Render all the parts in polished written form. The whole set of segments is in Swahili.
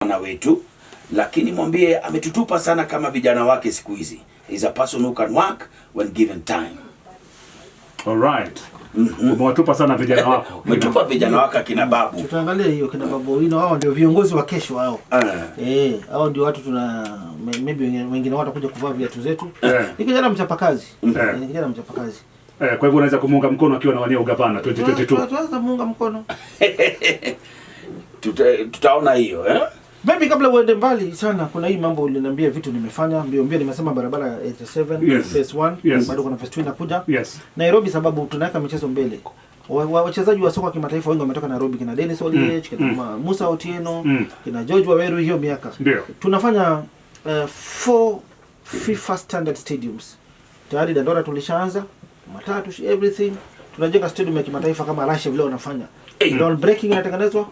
gavana wetu, lakini mwambie ametutupa sana kama vijana wake siku hizi. He's a person who can work when given time. All right. Umewatupa sana vijana wako. Umetupa vijana wako kina babu. Tutaangalia hiyo kina babu wino, hao ndio viongozi wa kesho hao. Hao ndio watu tuna maybe wengine watakuja kuvaa viatu zetu. Ni kijana mchapakazi. Ni kijana mchapakazi. Kwa hivyo unaweza kumuunga mkono akiwa anawania ugavana 2022. Tutaweza muunga mkono. Tutaona hiyo Baby, kabla uende mbali sana, kuna hii mambo uliniambia vitu nimefanya mbio nimesema barabara ya 87 phase 1 bado kuna phase 2 inakuja. Nairobi sababu tunaweka michezo mbele. Wachezaji wa soka kimataifa wengi wametoka Nairobi, kina Dennis Oliech, kina Musa Otieno, kina George Waweru. Hiyo miaka tunafanya 4 FIFA standard stadiums. Tayari Dandora tulishaanza, matatu everything. Tunajenga stadium ya kimataifa kama Russia vile wanafanya. Ground breaking inatengenezwa,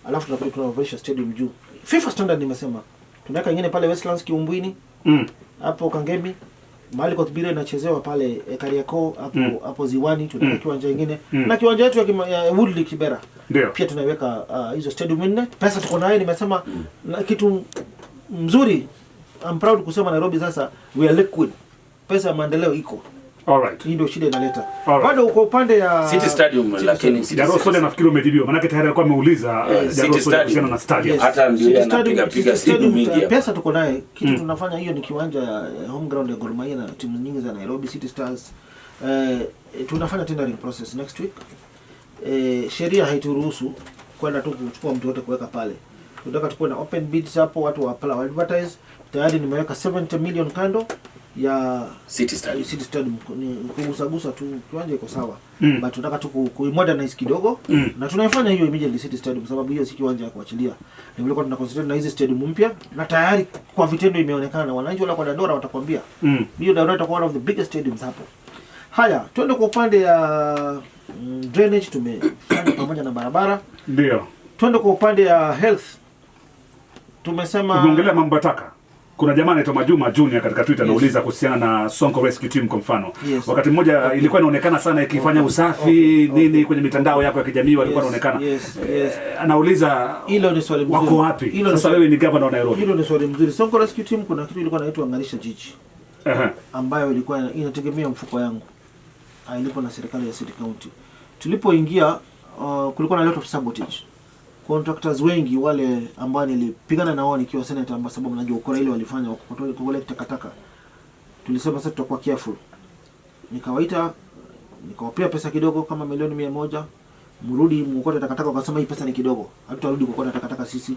alafu tunakuja tunaoperation stadium juu. FIFA standard nimesema. Tunaweka nyingine pale Westlands Kiumbwini. Hapo Kangemi. Mahali kwa Kibira inachezewa pale Kariakoo hapo Ziwani, tunaweka kiwanja kingine. Na kiwanja yetu ya Woodley Kibera. Pia tunaweka hizo stadium 4. Pesa tuko nayo nimesema kitu mzuri. I'm proud kusema Nairobi sasa we are liquid. Pesa ya maendeleo iko. Alright. Hii ndio shida inaleta. Bado uko upande ya City Stadium, lakini Jaro Sode nafikiri umejibiwa. Maana tayari alikuwa ameuliza Jaro Sode kuhusiana na stadium. Hata ndio anapiga stadium mingi hapa. Pesa tuko naye. Kitu tunafanya hiyo ni kiwanja ya home ground ya Gor Mahia na timu nyingi za Nairobi City Stars. Tunafanya tendering process next week. Sheria haituruhusu kwenda tu kuchukua mtu wote kuweka pale. Tunataka tukuwe na open bids hapo, watu wa apply advertise. Tayari nimeweka 70 million kando ya City Stadium. Ni kugusa tu, kiwanja iko sawa. But tunataka tu kuimodernize kidogo na tunaifanya hiyo immediately City Stadium sababu hiyo si kiwanja ya kuachilia. Ni vile kwa tuna concentrate na hizi stadium mpya na tayari kwa vitendo imeonekana na wananchi wala kwa Dandora watakwambia. Hiyo Dandora itakuwa one of the biggest stadiums hapo. Haya, twende kwa upande ya drainage tumefanya pamoja na barabara. Ndio. Twende kwa upande ya health. Tumesema umeongelea mambo taka. Kuna jamaa anaitwa Majuma Junior katika Twitter anauliza kuhusiana na Sonko Rescue Team kwa mfano. Wakati mmoja ilikuwa inaonekana sana ikifanya usafi nini kwenye mitandao yako ya kijamii walikuwa wanaonekana. Anauliza hilo ni swali mzuri. Wako wapi? Sasa wewe ni governor wa Nairobi. Hilo ni swali mzuri. Sonko Rescue Team kuna kitu ilikuwa inaitwa Ng'arisha Jiji. Ambayo ilikuwa inategemea mfuko yangu. Ilikuwa na serikali ya City County. Tulipoingia kulikuwa na lot of sabotage. Contractors wengi wale ambao nilipigana na wao nikiwa senator kwa sababu najua ukora ile walifanya collect takataka. Tulisema sasa tutakuwa careful. Nikawaita nikawapea pesa kidogo kama milioni 100, mrudi mkokote takataka, wakasema hii pesa ni kidogo. Hatutarudi kukota takataka sisi.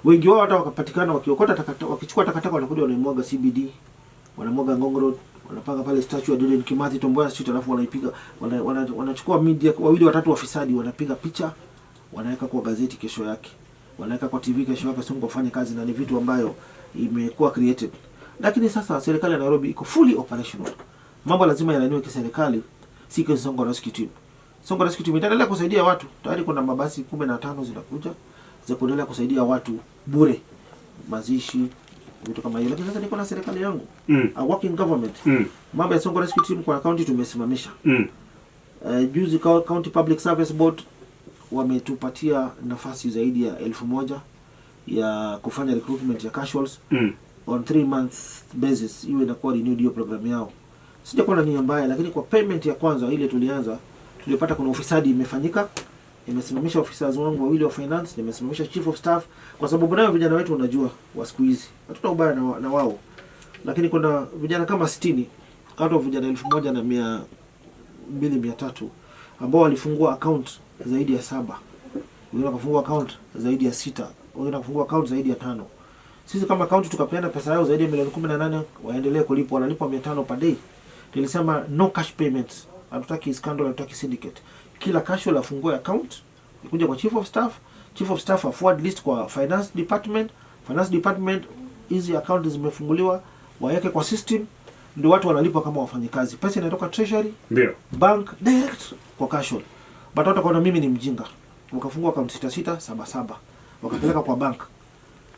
Wengi wao hata wakapatikana wakiokota takataka, wakichukua takataka wanakuja wanaimwaga CBD, wanamwaga Ngong Road, wanapanga pale statue ya Dedan Kimathi Tomboya Street, alafu wanaipiga wanachukua media wawili watatu wafisadi, wanapiga picha wanaweka kwa gazeti kesho yake, wanaweka kwa TV kesho yake, Sonko afanye kazi, na ni vitu ambayo imekuwa created. Lakini sasa serikali ya Nairobi iko fully operational. Mambo lazima yananiwe kiserikali, si kwa Sonko Rescue Team. Sonko Rescue Team itaendelea kusaidia watu. Tayari kuna mabasi 15 zinakuja za kuendelea kusaidia watu bure, mazishi, vitu kama hiyo. Lakini sasa niko na serikali yangu, a working government. Mambo ya Sonko Rescue Team kwa county tumesimamisha. Juzi County Public Service Board wametupatia nafasi zaidi ya 1000 ya kufanya recruitment ya casuals on 3 months basis. Hiyo inakuwa renewed hiyo program yao. Sijakuwa na nia mbaya, lakini kwa payment ya kwanza ile tulianza tulipata kuna ufisadi imefanyika. Nimesimamisha officers wangu wawili wa finance, nimesimamisha chief of staff kwa sababu nayo vijana wetu unajua wa siku hizi. Hatuna ubaya na wao. Lakini kuna vijana kama 60 out of vijana 1200 ambao walifungua account zaidi ya 7. Wengine wakafungua account zaidi ya 6. Wengine wakafungua account zaidi ya 5. Sisi kama account tukapeana pesa yao zaidi ya milioni 18 waendelee kulipwa, wanalipwa 500 per day. Tulisema no cash payments. Hatutaki scandal, hatutaki syndicate. Kila casual afungue account, ikuja kwa chief of staff forward list kwa finance department hizi account zimefunguliwa, waweke kwa system, ndio watu wanalipwa kama wafanyikazi. Pesa inatoka treasury, bank direct kwa casual. But watu kwa mimi ni mjinga. Wakafungua account 6677. Wakapeleka kwa bank.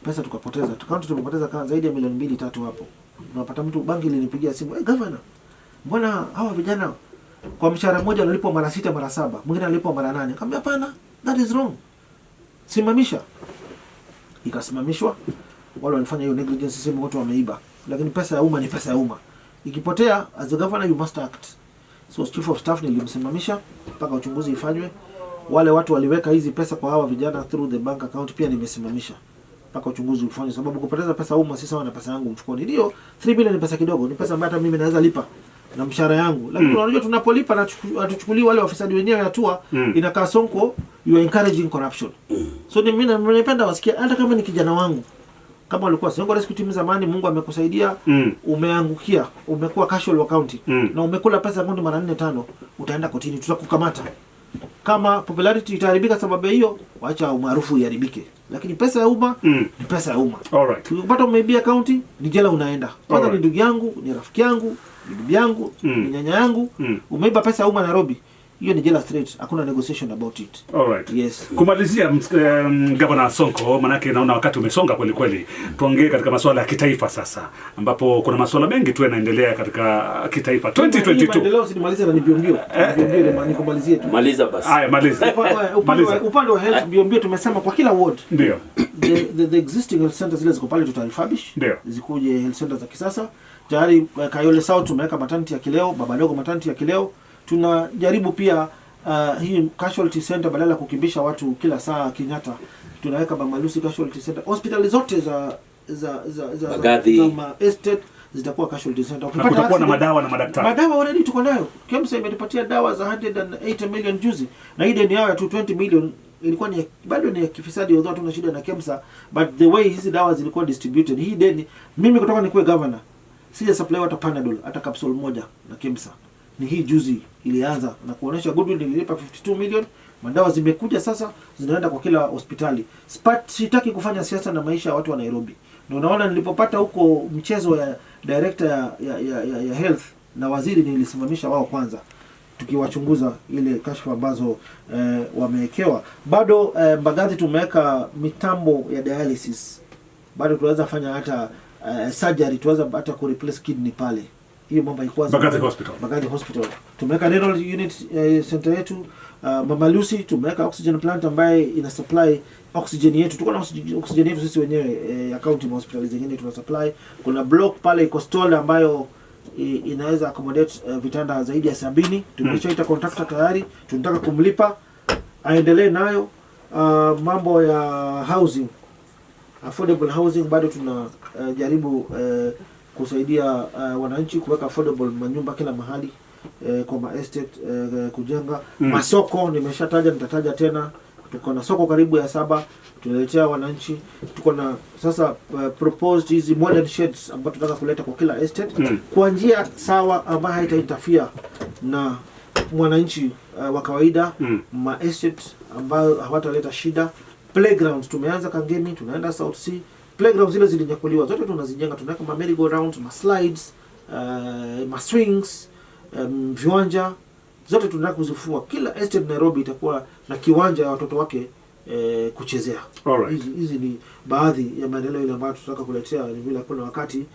Pesa tukapoteza. Account tumepoteza zaidi ya milioni 2-3 hapo. Unapata mtu banki ilinipigia simu, governor, mbona hawa vijana kwa mshahara mmoja wanalipwa mara 6 mara 7, mwingine analipwa mara 8. Akamwambia hapana, that is wrong. Simamisha. ikasimamishwa. Wale walifanya hiyo negligence, sema watu wameiba, lakini pesa ya umma ni pesa ya umma. Ikipotea, as a governor you must act. So chief of staff nilimsimamisha mpaka uchunguzi ifanywe. Wale watu waliweka hizi pesa kwa hawa vijana through the bank account pia nimesimamisha mpaka uchunguzi ufanywe, sababu kupoteza pesa ya umma si sawa na pesa yangu mfukoni. Ndio 3 bilioni ni pesa kidogo, ni pesa ambayo hata mimi naweza lipa na mshahara yangu, lakini unajua tunapolipa na atuchukulie wale wafisadi wenyewe hatua, inakaa Sonko you are encouraging corruption. So mimi napenda wasikia, hata kama ni kijana wangu, kama ulikuwa Sonko Rescue Team zamani, Mungu amekusaidia, umeangukia, umekuwa casual account na umekula pesa yangu mara 4-5, utaenda kotini, tutakukamata. Kama popularity itaharibika sababu hiyo, waacha umaarufu iharibike, lakini pesa ya umma ni pesa ya umma. Alright. Ukipata umeibia county, ni jela unaenda. Kwanza ni ndugu yangu, ni rafiki yangu, ni bibi yangu, ni nyanya yangu, umeiba pesa ya umma Nairobi, hiyo ni jela straight, hakuna negotiation about it. Alright. Yes. Kumalizia Governor Sonko, manake naona wakati umesonga kweli kweli. Tuongee katika masuala ya kitaifa sasa, ambapo kuna masuala mengi tu yanaendelea katika kitaifa 2022. Maendeleo usinimalize na nibiombio. Nibiombio ni kumalizie tu. Maliza basi. Haya, maliza. Upande wa health biombio tumesema kwa kila ward. Ndio. The existing health centers zile ziko pale tutarefurbish. Ndio. Zikuje health centers za kisasa. Tayari Kayole South tumeweka maternity ya kileo, Babadogo maternity ya kileo. Tunajaribu pia hii casualty center, badala ya kukimbisha watu kila saa Kenyatta, tunaweka Mama Lucy casualty center. Hospitali zote za estate zitakuwa casualty center. Kutakuwa na madawa na madaktari. Madawa already tuko nayo. KEMSA imetupatia dawa za 180 million juzi, na hii deni yao ya 20 million ilikuwa ni bado ni ya kifisadi, although tuna shida na KEMSA, but the way hizi dawa zilikuwa distributed, hii deni, mimi kutoka nikuwe governor sija supply hata Panadol hata capsule moja na KEMSA. Ni hii juzi ilianza na kuonesha goodwill, nililipa 52 million, madawa zimekuja sasa zinaenda kwa kila hospitali. Sitaki kufanya siasa na maisha ya watu wa Nairobi. Na unaona nilipopata huko mchezo ya director ya health na waziri, nilisimamisha wao kwanza tukiwachunguza ile kashfa ambazo wamewekewa. Bado Mbagathi tumeweka mitambo ya dialysis. Bado tunaweza fanya hata surgery, tunaweza hata ku replace kidney pale. Hiyo mambo ilikuwa Mbagathi Hospital. Tumeweka renal unit center yetu. Mama Lucy tumeweka oxygen plant ambaye ina supply oxygen yetu. Tuko na oxygen yetu sisi wenyewe ya county hospitals zingine tuna supply. Kuna block pale iko stall ambayo inaweza accommodate vitanda zaidi ya 70. Tumeshaita contractor tayari, tunataka kumlipa aendelee nayo. Mambo ya housing, affordable housing, bado tunajaribu kusaidia wananchi kuweka affordable manyumba kila mahali, kwa estate, kujenga masoko. Nimeshataja, nitataja tena. Tuko na soko karibu ya 7 tunaletea wananchi. Tuko na sasa proposed hizi modern sheds ambazo tunataka kuleta kwa kila estate kwa njia sawa ambayo haitainterfere na mwananchi wa kawaida. Ma estate ambayo hawataleta shida. Playgrounds tumeanza Kangemi, tunaenda South Sea. Playgrounds zile zilinyakuliwa zote tunazijenga, tunaweka ma merry go round, ma slides, ma swings, viwanja zote tunataka kuzifua. Kila estate Nairobi itakuwa na kiwanja ya watoto wake kuchezea. Hizi ni baadhi ya maendeleo ile ambayo tunataka kuletea, ni vile kuna wakati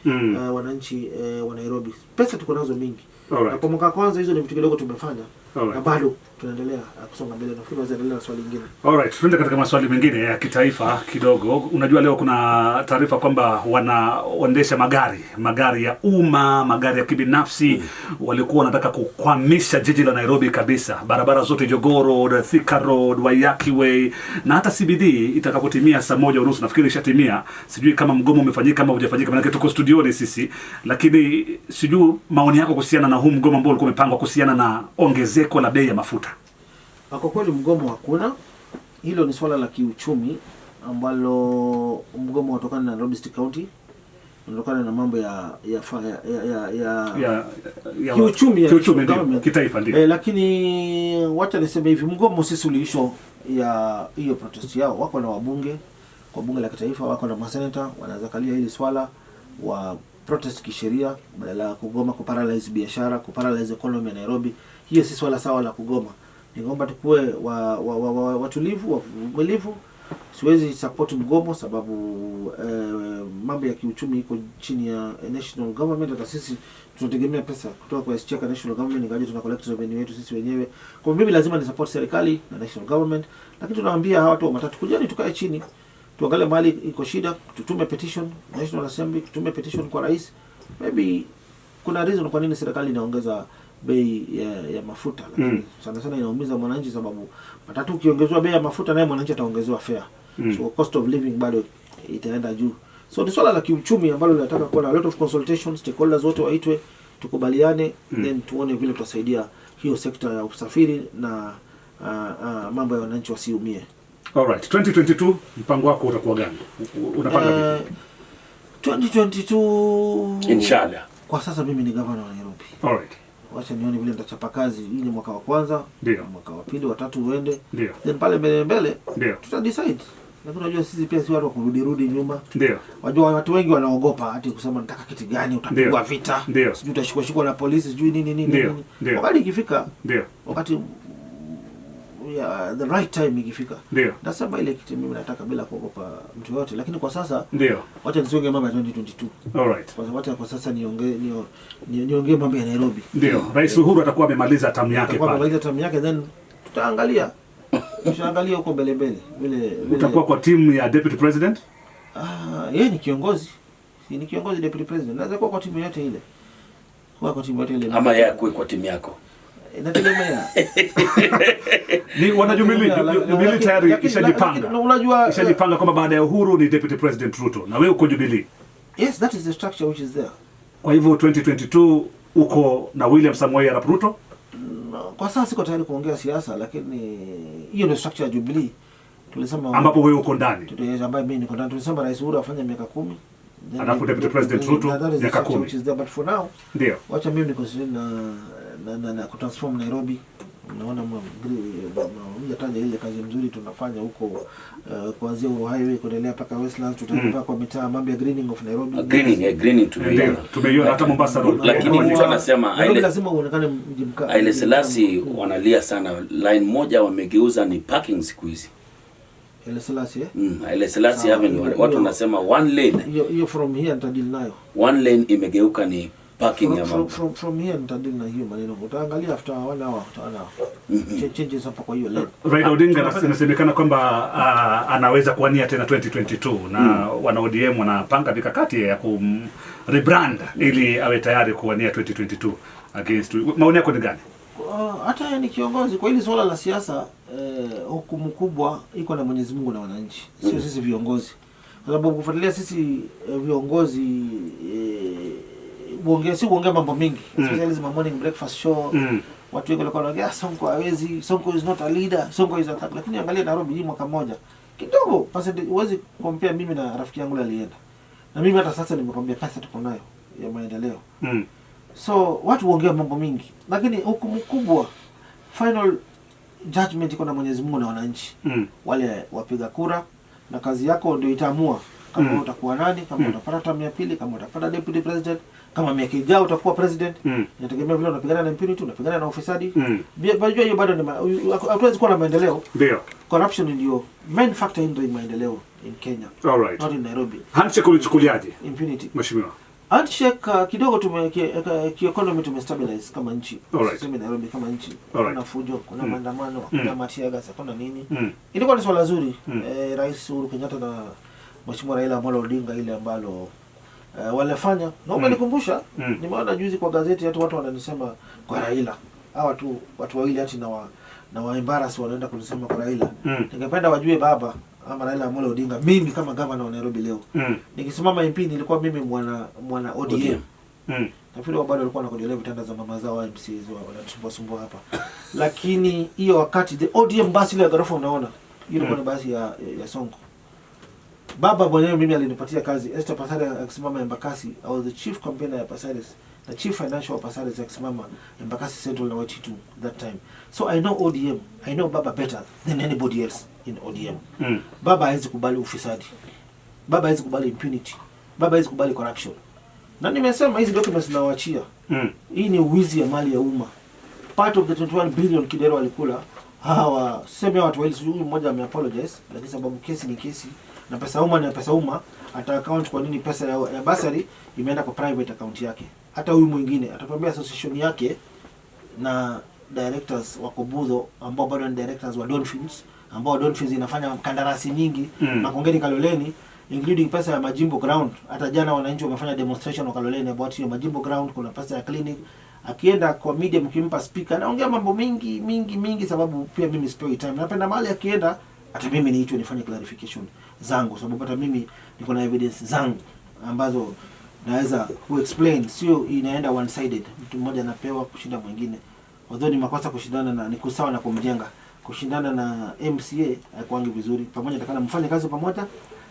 wananchi wa Nairobi. Pesa tuko nazo mingi. Na kwa mwaka kwanza hizo ni vitu kidogo tumefanya. Na bado tunaendelea kusonga mbele. Nafikiri waendelea na swali lingine. Alright, tuende katika maswali mengine ya kitaifa kidogo. Unajua leo kuna taarifa kwamba wanaendesha magari ya umma, magari ya kibinafsi walikuwa wanataka kukwamisha jiji la Nairobi kabisa. Barabara zote, Jogoo Road, Thika Road, Waiyaki Way na hata CBD itakapotimia saa 1:30, nafikiri ishatimia. Sijui kama mgomo umefanyika ama hujafanyika, maana tuko studioni sisi, lakini sijui maoni yako kuhusiana na huu mgomo ambao ulikuwa umepangwa kuhusiana na ongezeko la bei ya mafuta. Kwa kweli mgomo hakuna. Hilo ni swala la kiuchumi ambalo mgomo unatokana na Nairobi City County. Unatokana na mambo ya kiuchumi kitaifa ndio. Lakini wacha niseme hivi, mgomo si suluhisho ya hiyo protest yao. Wako na wabunge kwa bunge la kitaifa, wako na maseneta wanaweza kalia hili swala wa protest kisheria badala ya kugoma, kuparalyze biashara, kuparalyze economy ya Nairobi. Hiyo si swala sawa la kugoma. Ningeomba tukue watulivu, wavumilivu. Siwezi support mgomo sababu mambo ya kiuchumi iko chini ya national government. Hata sisi tunategemea pesa kutoka kwa SHK national government, ingawa tuna collect revenue yetu sisi wenyewe. Kwa mimi lazima ni support serikali na national government, lakini tunawaambia hawa watu wa matatu, kujani tukae chini tuangalie mahali iko shida, tutume petition National Assembly, tutume petition kwa rais. Maybe kuna reason kwa nini serikali inaongeza bei ya mafuta, lakini sana sana inaumiza mwananchi, sababu matatu ukiongezwa bei ya mafuta naye mwananchi ataongezewa fare. So cost of living bado itaenda juu. So ni swala la kiuchumi ambalo linataka kuwa na a lot of consultations, stakeholders wote waitwe, tukubaliane, then tuone vile tutasaidia hiyo sekta ya usafiri na mambo ya wananchi wasiumie. Alright, 2022 mpango wako utakuwa gani? Unapanga vipi? 2022 inshallah. Kwa sasa mimi ni governor wa Nairobi. Alright. Wacha nione vile nitachapa kazi. Hii ni mwaka wa kwanza, ndio. Mwaka wa pili, wa tatu uende. Ndio. Then pale mbele ndio tuta decide. Lakini unajua sisi pia si watu wa kurudi nyuma. Ndio. Wajua watu wengi wanaogopa hati kusema nataka kiti gani, utapigwa vita. Sijui utashikwa na polisi, sijui nini. Wakati ikifika, wakati the right time ikifika, nasema ile kiti mimi nataka bila kuogopa mtu yote. Lakini kwa sasa wacha nisiongee mambo ya 2022. Alright. Kwa sasa niongee mambo ya Nairobi. Ndio. Rais Uhuru atakuwa amemaliza term yake pale. Amemaliza term yake, then tutaangalia huko mbele vile utakuwa kwa timu ya deputy president. Yeye ni kiongozi. Ni kiongozi deputy president. Naweza kuwa kwa timu yote ile. Kwa timu yote ile. Ama yeye kwa timu yako. Inategemea. Ni Jubilee tayari ishajipanga. Unajua ishajipanga kwamba baada ya Uhuru ni deputy president Ruto na wewe uko Jubilee. Yes, that is the structure which is there. Kwa hivyo 2022 uko na William Samoei Arap Ruto. Kwa sasa siko tayari kuongea siasa, lakini hiyo ndio structure ya Jubilee. Tulisema ambapo wewe uko ndani. Ambaye mimi niko ndani. Tulisema Rais Uhuru afanye miaka 10. Alafu deputy president Ruto miaka 10. But for now, ndio. Wacha mimi niko na kutransform Nairobi. Unaona mjataja ile kazi mzuri tunafanya huko, kuanzia highway kuendelea paka Westlands, tutaenda kwa mitaa, mambo ya greening of Nairobi. Greening tumeiona hata Mombasa Road. Lakini mtu anasema lazima uonekane mji mkuu. Haile Selassie wanalia sana, line moja wamegeuza ni parking siku hizi. Haile Selassie Haile Selassie Avenue, watu wanasema one lane. Hiyo from here nitadili nayo. One lane imegeuka ni parking ya mambo. From here nitadili na hiyo maneno. Utaangalia after 1 hour utaona changes hapa kwa hiyo lane. Raila Odinga inasemekana kwamba anaweza kuwania tena 2022 na wana ODM wanapanga mikakati ya rebrand ili awe tayari kuwania 2022 against. Maoni yako ni gani? Hata ni kiongozi kwa hili swala la siasa, hukumu kubwa iko na Mwenyezi Mungu na wananchi, sio sisi viongozi. Kwa sababu kufuatilia sisi viongozi kuongea mambo mengi, especially the morning breakfast show. Watu wengi walikuwa wanaongea Sonko hawezi, Sonko is not a leader, Sonko is a thug. Lakini angalia Nairobi hii mwaka mmoja kidogo percentage, huwezi compare mimi na rafiki yangu alienda. Na mimi hata sasa nimekwambia pesa tuko nayo ya maendeleo. So watu huongea mambo mingi, lakini hukumu kubwa, final judgment iko na Mwenyezi Mungu na wananchi. Wale wapiga kura, na kazi yako ndio itaamua kama utakuwa nani, kama utapata term ya pili, kama utapata deputy president, kama miaka ijayo utakuwa president. Inategemea vile unapigana na impunity, unapigana na ufisadi. Bajua hiyo bado ni hatuwezi kuwa na maendeleo. Ndio. Corruption ndio main factor in maendeleo in Kenya. Alright. Not in Nairobi. Handshake ulichukuliaje? Impunity. Mheshimiwa. Handshake kidogo economy tumestabilize kama nchi. Sisi Nairobi kama nchi. Kuna fujo, kuna maandamano, kuna matiaga, kuna nini. Ilikuwa ni swala zuri. Rais Uhuru Kenyatta na Mheshimiwa Raila Amolo Odinga ile ambalo walifanya. Naomba nikumbusha, nimeona juzi kwa gazeti watu wananisema kwa Raila. Hawa watu wawili hati na wa embarrass wanaenda kunisema kwa Raila. Ningependa wajue baba ama Raila Amolo Odinga, mimi kama governor wa Nairobi leo. Nikisimama MP nilikuwa mimi mwana ODM. Nafikiri bado walikuwa wanakojelea vitanda za mama zao MCs wanatusumbua hapa. Lakini hiyo wakati the ODM basi ile gorofa unaona, ile kwa basi ya Sonko. Baba mwenyewe mimi alinipatia kazi. Esther Pasari akisimama Embakasi, I was the chief campaigner ya Pasari, the chief financial of Pasari akisimama Embakasi Central na Wachitu that time. So I know ODM. I know Baba better than anybody else in ODM. Baba hawezi kubali ufisadi. Baba hawezi kubali impunity. Baba hawezi kubali corruption. Na nimesema hizi documents nawaachia. Hii ni uwizi ya mali ya umma. Part of the 21 billion Kidero alikula. Sema watu wale huyu mmoja ameapologize, lakini sababu kesi ni kesi na pesa umma na pesa umma, ata account kwa nini pesa ya basari imeenda kwa private account yake. Hata huyu mwingine atatuambia association yake na directors wa Kobudho ambao bado ni directors wa Dolphins ambao Dolphins inafanya kandarasi nyingi Makongeni Kaloleni, including pesa ya Majimbo Ground. Hata jana wananchi wamefanya demonstration wa Kaloleni about hiyo Majimbo Ground, kuna pesa ya clinic. Akienda kwa media mkimpa speaker anaongea mambo mingi sababu pia mimi sipewi time. Napenda mahali akienda hata mimi niitwe nifanye clarification zangu, sababu hata mimi niko na evidence zangu ambazo naweza ku-explain, sio inaenda one sided, mtu mmoja anapewa kushinda mwingine. Although ni makosa kushindana na, ni kusawa na kumjenga. Kushindana na MCA haikuangi vizuri. Pamoja takana mfanye kazi pamoja,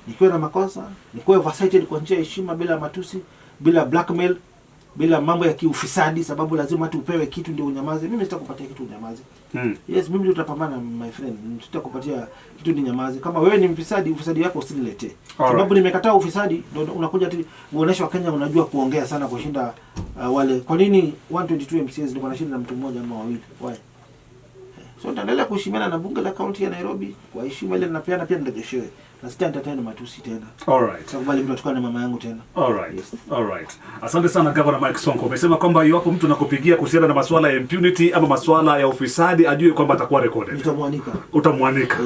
nikiwa na makosa, nikiwa oversighted kwa njia ya heshima, bila matusi, bila blackmail, bila mambo ya kiufisadi, sababu lazima tu upewe kitu ndio unyamaze. Mimi sitakupatia kitu unyamaze. Yes, mimi ndio tutapambana my friend. Tutakupatia kitu ndio unyamaze. Kama wewe ni mfisadi, ufisadi wako usiniletee. Sababu nimekataa ufisadi, ndio unakuja tu uonesha Wakenya unajua kuongea sana kushinda wale. Kwa nini 122 MCAs ndio wanashinda na mtu mmoja ama wawili? Why? So tutaendelea kuheshimiana na bunge la kaunti ya Nairobi, kwa heshima ile ninapeana pia nitajeshewe. Na sitaenda tena matusi tena. Alright. Sababu mtu atukana na mama yangu tena. Alright. Yes. Alright. Asante sana Governor Mike Sonko. Umesema kwamba iwapo mtu anakupigia kuhusiana na masuala ya impunity ama masuala ya ufisadi ajue kwamba atakuwa recorded. Nitamwanika. Utamwanika.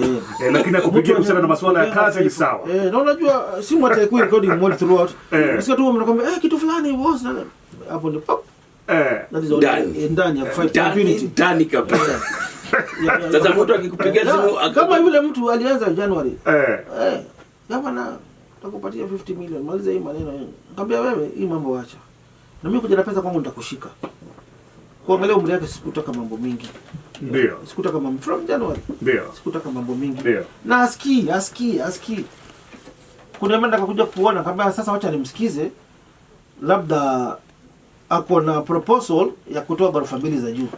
Lakini akupigia kuhusiana na masuala ya kazi ni sawa. Na unajua simu atakuwa recording more throughout. Sio tu mnakwambia kitu fulani was na hapo ni pop. That is all. Ndani ya fight impunity. Ndani kabisa. Sasa mtu akikupigia simu kama yule mtu alianza January. Gavana takupatia 50 million. Maliza hii maneno. Nikamwambia wewe hii mambo acha. Na mimi kuja na pesa kwangu nitakushika. Kuangalia umri yake sikutaka mambo mingi. Ndio. Sikutaka mambo from January. Ndio. Sikutaka mambo mingi. Ndio. Na aski. Kuna menda akakuja kuona kama sasa wacha nimsikize. Labda ako na proposal ya kutoa ghorofa mbili za juu.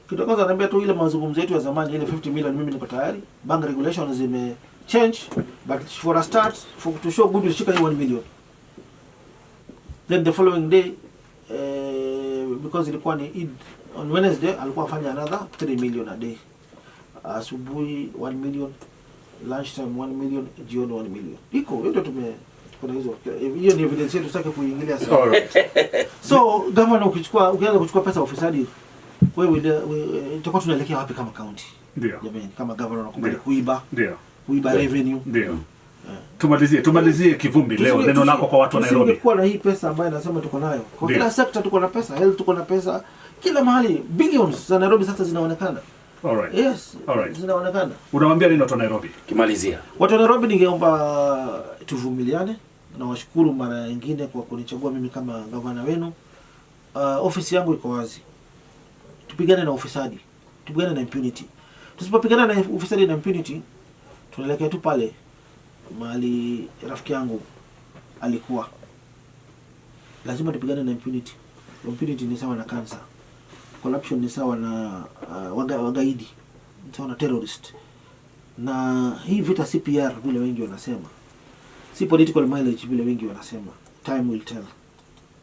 Kitokaza anambia tu ile mazungumzo yetu ya zamani ile 50 million mimi niko tayari. Bank regulations zime change, but for a start, to show good, shika 1 million. Then the following day, because ilikuwa ni Eid, on Wednesday alikuwa afanya another 3 million a day. Asubuhi 1 million, lunchtime 1 million, jioni 1 million. Iko yote kuna hizo. Hiyo ni evidence yetu, sitaki kuingilia sana. So governor ukianza kuchukua pesa ufisadi, wewe tutakuwa tunaelekea wapi kama county? Ndio. Jamani, kama governor anakubali kuiba. Ndio. Kuiba revenue. Ndio. Tumalizie Kivumbi leo neno lako kwa watu wa Nairobi. Tusingekuwa na hii pesa ambayo nasema tuko nayo. Kwa kila sector tuko na pesa, health tuko na pesa, kila mahali billions za Nairobi sasa zinaonekana. Alright. Yes. Alright. Zinaonekana. Unamwambia nini watu wa Nairobi? Kimalizia. Watu wa Nairobi ningeomba tuvumiliane na washukuru mara nyingine kwa kunichagua mimi kama gavana wenu. Ofisi yangu iko wazi. Tupigane na ufisadi. Tupigane na impunity. Tusipopigana na ufisadi na impunity, tunaelekea tu pale mahali rafiki yangu alikuwa. Lazima tupigane na impunity. Impunity ni sawa na cancer. Corruption ni sawa na wagaidi. Ni sawa na terrorist. Na hii vita CPR vile wengi wanasema. Si political mileage vile wengi wanasema. Time will tell.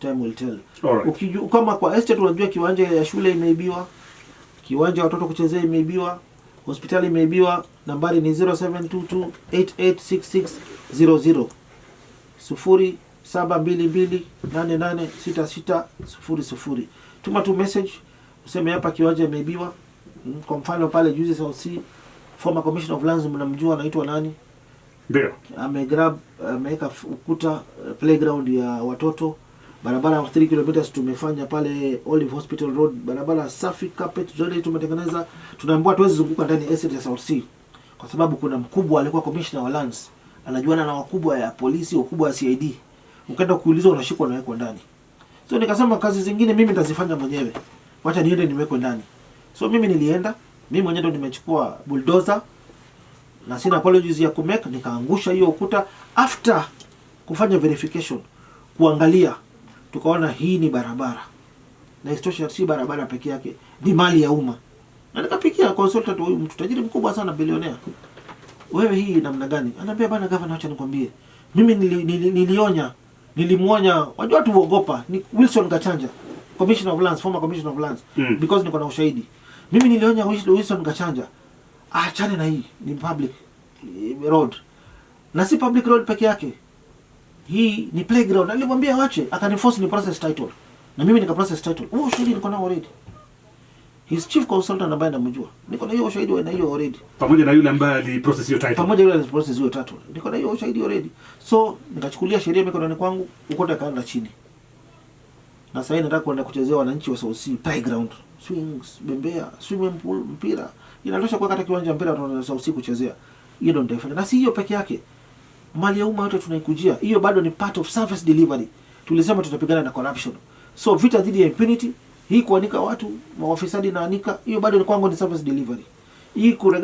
Time will tell. Ukijua kama kwa estate unajua kiwanja ya shule imeibiwa, kiwanja watoto kuchezea imeibiwa, hospitali imeibiwa, nambari ni 0722886600 0722886600. Tuma tu message useme hapa kiwanja imeibiwa. Kwa mfano pale juzi SLC former commissioner of lands mnamjua anaitwa nani? Ndio. Ameweka ukuta playground ya watoto. Barabara 3 kilometers tumefanya pale Olive Hospital Road, barabara safi, carpet zote tumetengeneza. Tunaambiwa tuweze zunguka ndani estate ya South C kwa sababu kuna mkubwa alikuwa commissioner wa lands, anajuana na wakubwa ya polisi, wakubwa ya CID. Ukaenda kuulizwa unashikwa na weko ndani. So nikasema kazi zingine mimi nitazifanya mwenyewe. Wacha niende niwekwe ndani. So mimi nilienda, mimi mwenyewe ndo nimechukua bulldozer na sina apologies ya kumake, nikaangusha hiyo ukuta after kufanya verification, kuangalia tukaona hii ni barabara. Na istosha si barabara peke yake, ni mali ya umma. Na nikapikia consultant huyu mtu tajiri mkubwa sana, bilionea. Wewe hii namna gani? Anambia bana governor, acha nikwambie. Mimi nilimuonya, wajua watu huogopa, ni Wilson Gachanja, commissioner of lands, former commissioner of lands, because niko na ushahidi. Mimi nilionya Wilson Gachanja, achane na hii, ni public road. Na si public road peke yake. Hii ni playground. Alimwambia waache, akaniforce ni process title. Na mimi nika process title. Ushahidi niko nao already. his chief consultant ambaye namjua, niko na hiyo ushahidi wa hiyo already, pamoja na yule ambaye aliprocess hiyo title, pamoja yule aliprocess hiyo title, niko na hiyo ushahidi already. So nikachukulia sheria mikononi kwangu, ukota kaenda chini, na sasa nataka kwenda kuchezea wananchi wa South Sea playground, swings, bembea, swimming pool, mpira. Inatosha kwa kata kiwanja mpira wa South Sea kuchezea. Hiyo ndio nitaifanya. Na si hiyo peke yake, mali ya umma yote tunaikujia, hiyo bado ni part of service delivery. Tulisema tutapigana na corruption, so vita dhidi ya impunity, hii kuanika watu mawafisadi na anika, hiyo bado ni kwangu ni service delivery. Hii